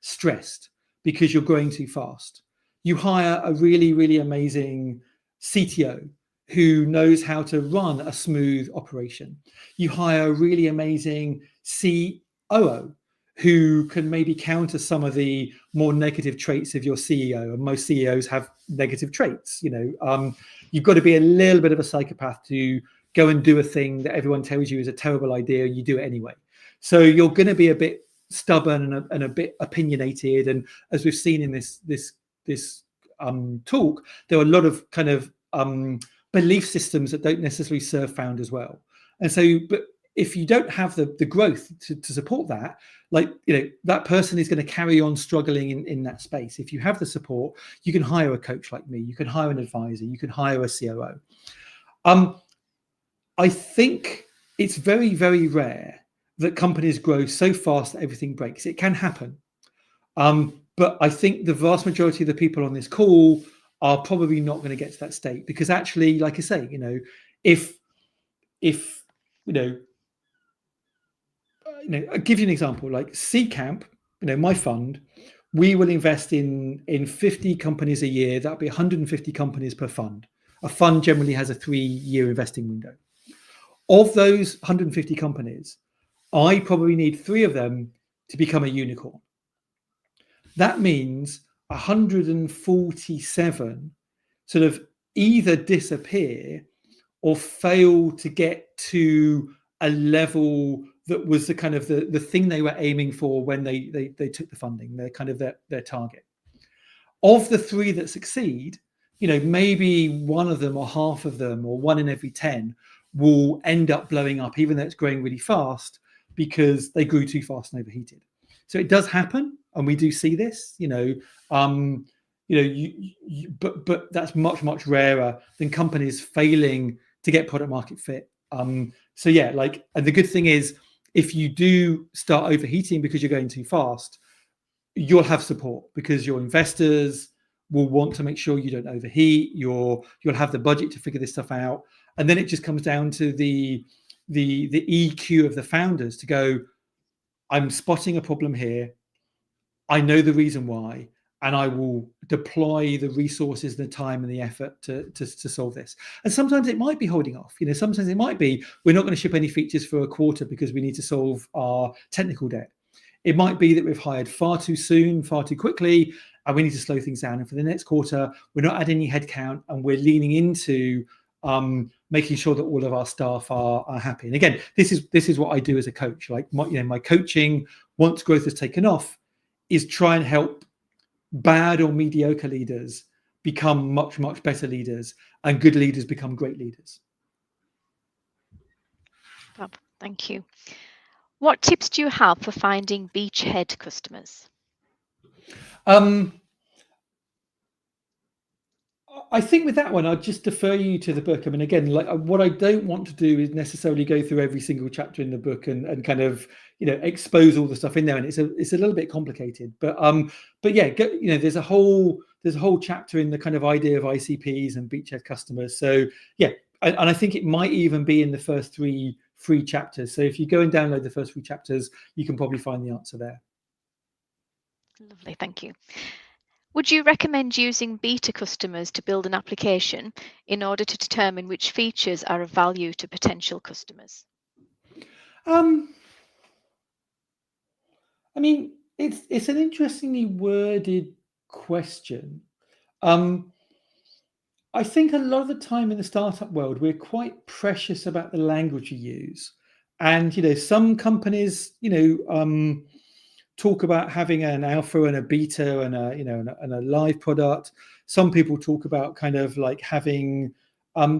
stressed because you're growing too fast, you hire a really, really amazing CTO who knows how to run a smooth operation. You hire a really amazing COO who can maybe counter some of the more negative traits of your CEO. And most CEOs have negative traits. You've got to be a little bit of a psychopath to go and do a thing that everyone tells you is a terrible idea, and you do it anyway. So you're going to be a bit stubborn and a bit opinionated. And as we've seen in this talk, there are a lot of kind of belief systems that don't necessarily serve founders well. And so, but if you don't have the growth to support that, that person is going to carry on struggling in that space. If you have the support, you can hire a coach like me, you can hire an advisor, you can hire a COO. I think it's very, very rare that companies grow so fast that everything breaks. It can happen. But I think the vast majority of the people on this call are probably not going to get to that state, because actually, like I say, if I'll give you an example, like Seedcamp, my fund, we will invest in 50 companies a year. That'll be 150 companies per fund. A fund generally has a 3-year investing window. Of those 150 companies, I probably need 3 of them to become a unicorn. That means 147 sort of either disappear or fail to get to a level that was the kind of the thing they were aiming for when they took the funding, their kind of their target. Of the 3 that succeed, maybe one of them or half of them or 1 in every 10 will end up blowing up, even though it's growing really fast, because they grew too fast and overheated. So it does happen, and we do see this, but that's much rarer than companies failing to get product market fit. So yeah, and the good thing is, if you do start overheating because you're going too fast, you'll have support, because your investors will want to make sure you don't overheat. You'll have the budget to figure this stuff out, and then it just comes down to the EQ of the founders to go, I'm spotting a problem here, I know the reason why, and I will deploy the resources, the time, and the effort to solve this. And sometimes it might be holding off. Sometimes it might be we're not going to ship any features for a quarter because we need to solve our technical debt. It might be that we've hired far too soon, far too quickly, and we need to slow things down. And for the next quarter, we're not adding any headcount, and we're leaning into making sure that all of our staff are happy. And again, this is what I do as a coach. Like my coaching, once growth has taken off, is try and help bad or mediocre leaders become much better leaders, and good leaders become great leaders. Bob, thank you. What tips do you have for finding beachhead customers? I think with that one, I'd just defer you to the book. I mean, again, what I don't want to do is necessarily go through every single chapter in the book and kind of expose all the stuff in there, and it's a little bit complicated. But yeah, there's a whole chapter in the kind of idea of ICPs and beachhead customers. So yeah, and I think it might even be in the first three chapters. So if you go and download the first 3 chapters, you can probably find the answer there. Lovely, thank you. Would you recommend using beta customers to build an application in order to determine which features are of value to potential customers? I mean, it's an interestingly worded question. I think a lot of the time in the startup world, we're quite precious about the language you use. And, some companies, talk about having an alpha and a beta and a live product. Some people talk about kind of like having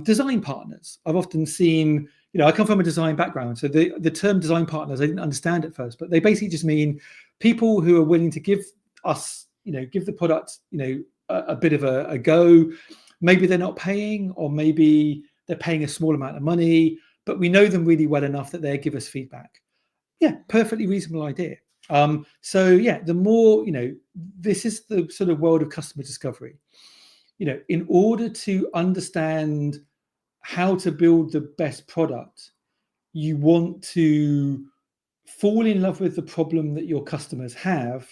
design partners. I've often seen, I come from a design background, so the term design partners I didn't understand at first, but they basically just mean people who are willing to give us, give the product, a bit of a go. Maybe they're not paying, or maybe they're paying a small amount of money, but we know them really well enough that they give us feedback. Yeah, perfectly reasonable idea. So yeah, the more, this is the sort of world of customer discovery. In order to understand how to build the best product, you want to fall in love with the problem that your customers have,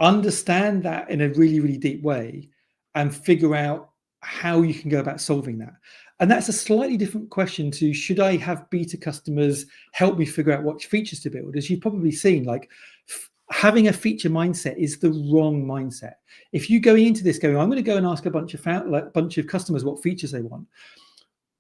understand that in a really, really deep way, and figure out how you can go about solving that. And that's a slightly different question to, should I have beta customers help me figure out what features to build? As you've probably seen, like having a feature mindset is the wrong mindset. If you going into this going, I'm going to go and ask a bunch of customers what features they want.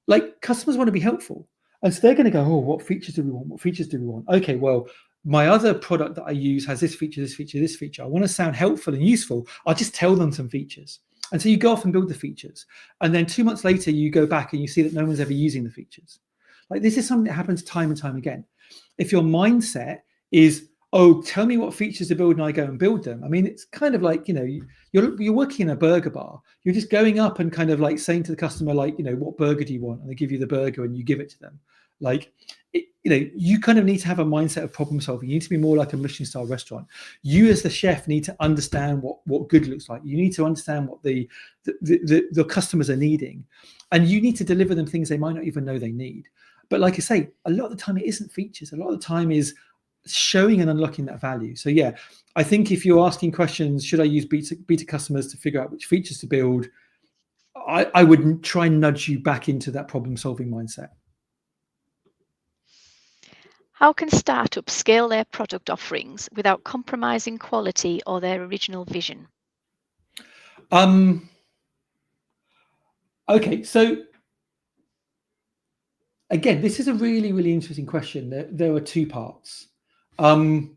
Like, customers want to be helpful, and so they're going to go, oh, what features do we want? What features do we want? Okay, well, my other product that I use has this feature, this feature, this feature. I want to sound helpful and useful. I'll just tell them some features. And so you go off and build the features. And then 2 months later, you go back and you see that no one's ever using the features. Like, this is something that happens time and time again. If your mindset is, oh, tell me what features to build and I go and build them. I mean, it's kind of like, you're working in a burger bar. You're just going up and kind of like saying to the customer, like, what burger do you want? And they give you the burger and you give it to them. Like, you kind of need to have a mindset of problem solving. You need to be more like a Michelin star restaurant. You as the chef need to understand what good looks like. You need to understand what the customers are needing, and you need to deliver them things they might not even know they need. But like I say, a lot of the time it isn't features. A lot of the time is showing and unlocking that value. So yeah, I think if you're asking questions, should I use beta customers to figure out which features to build, I would try and nudge you back into that problem solving mindset. How can startups scale their product offerings without compromising quality or their original vision? Okay, so again, this is a really, really interesting question. There are two parts. And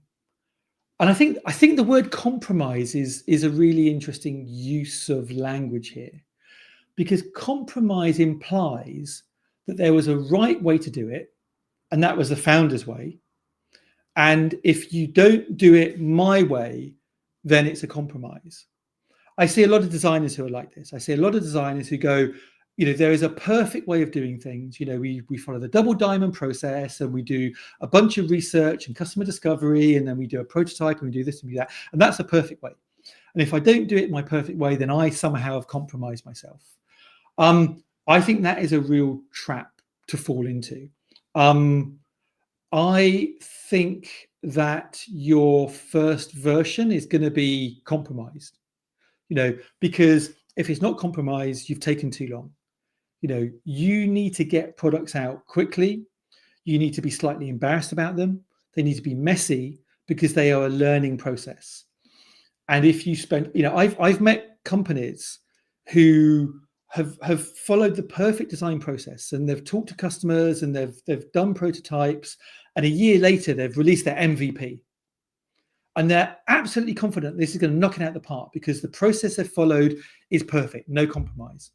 I think the word compromise is a really interesting use of language here, because compromise implies that there was a right way to do it, and that was the founder's way. And if you don't do it my way, then it's a compromise. I see a lot of designers who are like this. I see a lot of designers who go, there is a perfect way of doing things. We follow the double diamond process, and we do a bunch of research and customer discovery, and then we do a prototype and we do this and we do that. And that's the perfect way. And if I don't do it my perfect way, then I somehow have compromised myself. I think that is a real trap to fall into. I think that your first version is going to be compromised, because if it's not compromised, you've taken too long. You need to get products out quickly. You need to be slightly embarrassed about them. They need to be messy because they are a learning process. And if you spend, I've met companies who have followed the perfect design process, and they've talked to customers, and they've done prototypes, and a year later they've released their MVP. And they're absolutely confident this is going to knock it out of the park because the process they've followed is perfect, no compromise.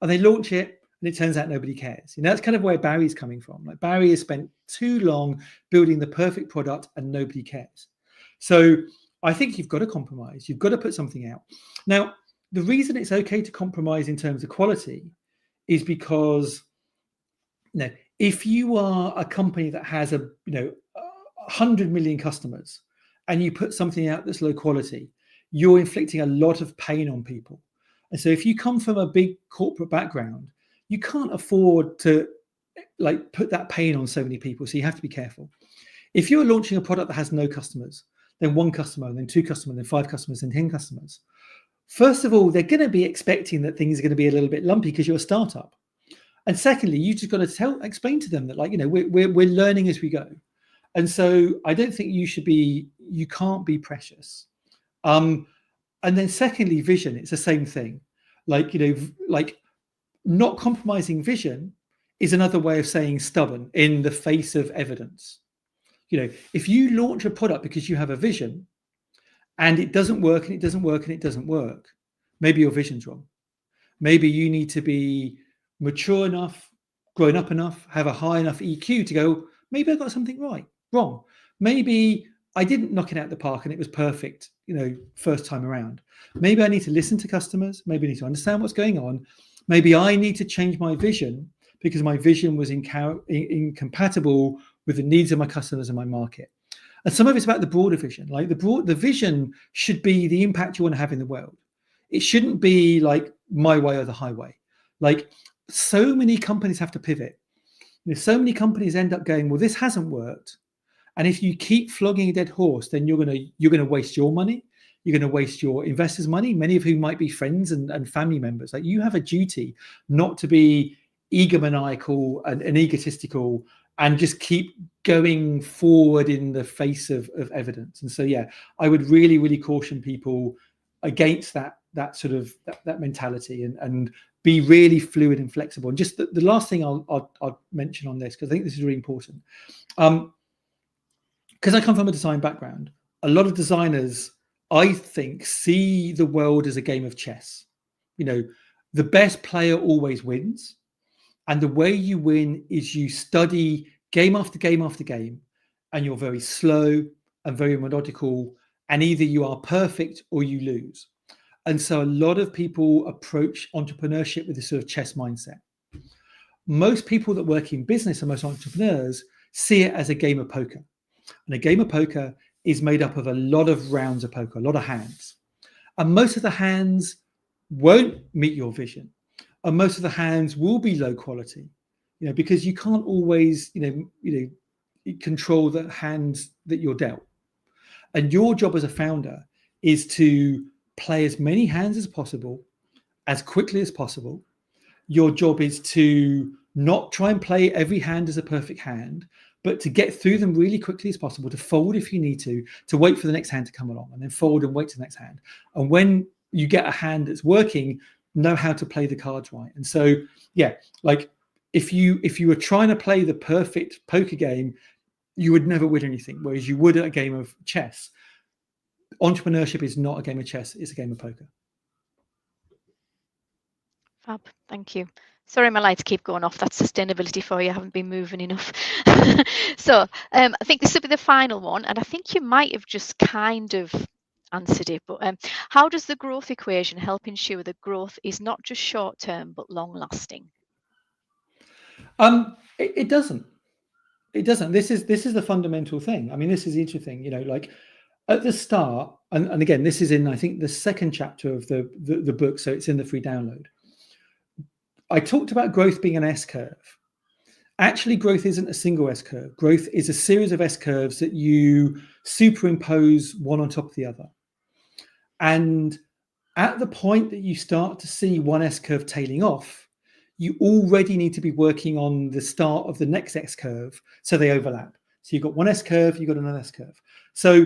And they launch it, and it turns out nobody cares. That's kind of where Barry's coming from. Like, Barry has spent too long building the perfect product and nobody cares. So I think you've got to compromise. You've got to put something out. Now, the reason it's okay to compromise in terms of quality is because, if you are a company that has 100 million customers and you put something out that's low quality, you're inflicting a lot of pain on people. And so if you come from a big corporate background, you can't afford to put that pain on so many people. So you have to be careful. If you're launching a product that has no customers, then 1 customer, then 2 customers, then 5 customers, then 10 customers. First of all, they're going to be expecting that things are going to be a little bit lumpy because you're a startup. And secondly, you just got to explain to them that we're learning as we go. And so I don't think you can't be precious. And then secondly, vision, it's the same thing. Not compromising vision is another way of saying stubborn in the face of evidence. If you launch a product because you have a vision and it doesn't work and it doesn't work and it doesn't work, maybe your vision's wrong. Maybe you need to be mature enough, grown up enough, have a high enough EQ to go, maybe I got something wrong. Maybe I didn't knock it out of the park and it was perfect, first time around. Maybe I need to listen to customers. Maybe I need to understand what's going on. Maybe I need to change my vision because my vision was incompatible with the needs of my customers and my market. And some of it's about the broader vision. The vision should be the impact you want to have in the world. It shouldn't be like my way or the highway. So many companies have to pivot. So many companies end up going, well, this hasn't worked. And if you keep flogging a dead horse, then you're gonna waste your money. You're going to waste your investors' money, many of whom might be friends and family members. You have a duty not to be egomaniacal and egotistical and just keep going forward in the face of evidence. And so, yeah, I would really, really caution people against that sort of that mentality, and be really fluid and flexible. And just the last thing I'll mention on this, because I think this is really important. Because I come from a design background, a lot of designers, I think, see the world as a game of chess. The best player always wins. And the way you win is you study game after game after game, and you're very slow and very methodical, and either you are perfect or you lose. And so a lot of people approach entrepreneurship with this sort of chess mindset. Most people that work in business and most entrepreneurs see it as a game of poker. And a game of poker is made up of a lot of rounds of poker, a lot of hands. And most of the hands won't meet your vision. And most of the hands will be low quality, because you can't always, control the hands that you're dealt. And your job as a founder is to play as many hands as possible, as quickly as possible. Your job is to not try and play every hand as a perfect hand, but to get through them really quickly as possible, to fold if you need to wait for the next hand to come along, and then fold and wait to the next hand. And when you get a hand that's working, know how to play the cards right. And so, yeah, like if you were trying to play the perfect poker game, you would never win anything, whereas you would at a game of chess. Entrepreneurship is not a game of chess, it's a game of poker. Fab, thank you. Sorry, my lights keep going off. That's sustainability for you. I haven't been moving enough. So I think this will be the final one, and I think you might have just kind of answered it, but how does the growth equation help ensure that growth is not just short term but long lasting? It doesn't. It doesn't. This is the fundamental thing. I mean, this is the interesting thing. Like at the start, and again, this is in, I think, the second chapter of the book, so it's in the free download. I talked about growth being an S curve. Actually, growth isn't a single S curve. Growth is a series of S curves that you superimpose one on top of the other. And at the point that you start to see one S curve tailing off, you already need to be working on the start of the next S curve so they overlap. So you've got one S curve, you've got another S curve. So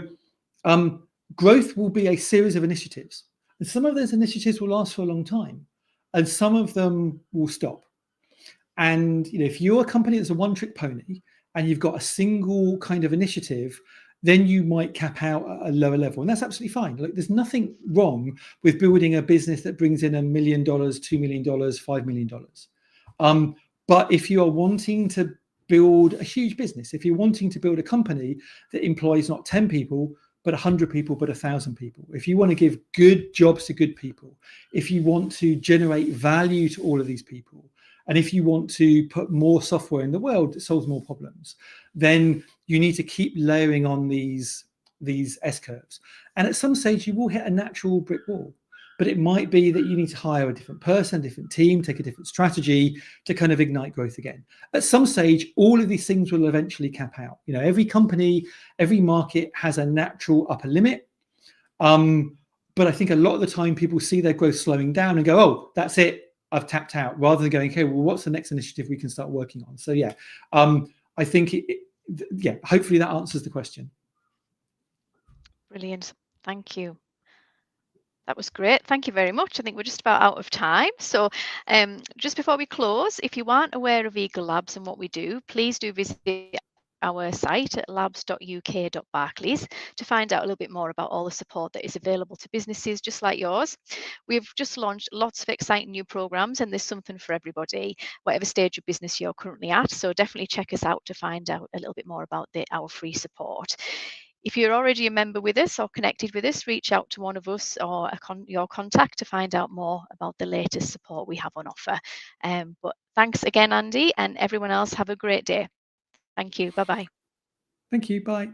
growth will be a series of initiatives. And some of those initiatives will last for a long time, and some of them will stop. And if you're a company that's a one-trick pony and you've got a single kind of initiative, then you might cap out at a lower level, and that's absolutely fine. Like, there's nothing wrong with building a business that brings in $1 million, $2 million, $5 million. But if you are wanting to build a huge business, if you're wanting to build a company that employs not 10 people, but 100 people, but 1,000 people, if you want to give good jobs to good people, if you want to generate value to all of these people, and if you want to put more software in the world that solves more problems, then you need to keep layering on these S curves. And at some stage, you will hit a natural brick wall. But it might be that you need to hire a different person, a different team, take a different strategy to kind of ignite growth again. At some stage, all of these things will eventually cap out. Every company, every market has a natural upper limit. But I think a lot of the time people see their growth slowing down and go, oh, that's it, I've tapped out, rather than going, okay, well, what's the next initiative we can start working on? So yeah, I think, hopefully that answers the question. Brilliant. Thank you. That was great. Thank you very much. I think we're just about out of time. So just before we close, if you aren't aware of Eagle Labs and what we do, please do visit our site at labs.uk.barclays to find out a little bit more about all the support that is available to businesses just like yours. We've just launched lots of exciting new programs, and there's something for everybody, whatever stage of business you're currently at. So definitely check us out to find out a little bit more about our free support. If you're already a member with us or connected with us, reach out to one of us or your contact to find out more about the latest support we have on offer. But thanks again, Andy, and everyone else, have a great day. Thank you. Bye-bye. Thank you. Bye.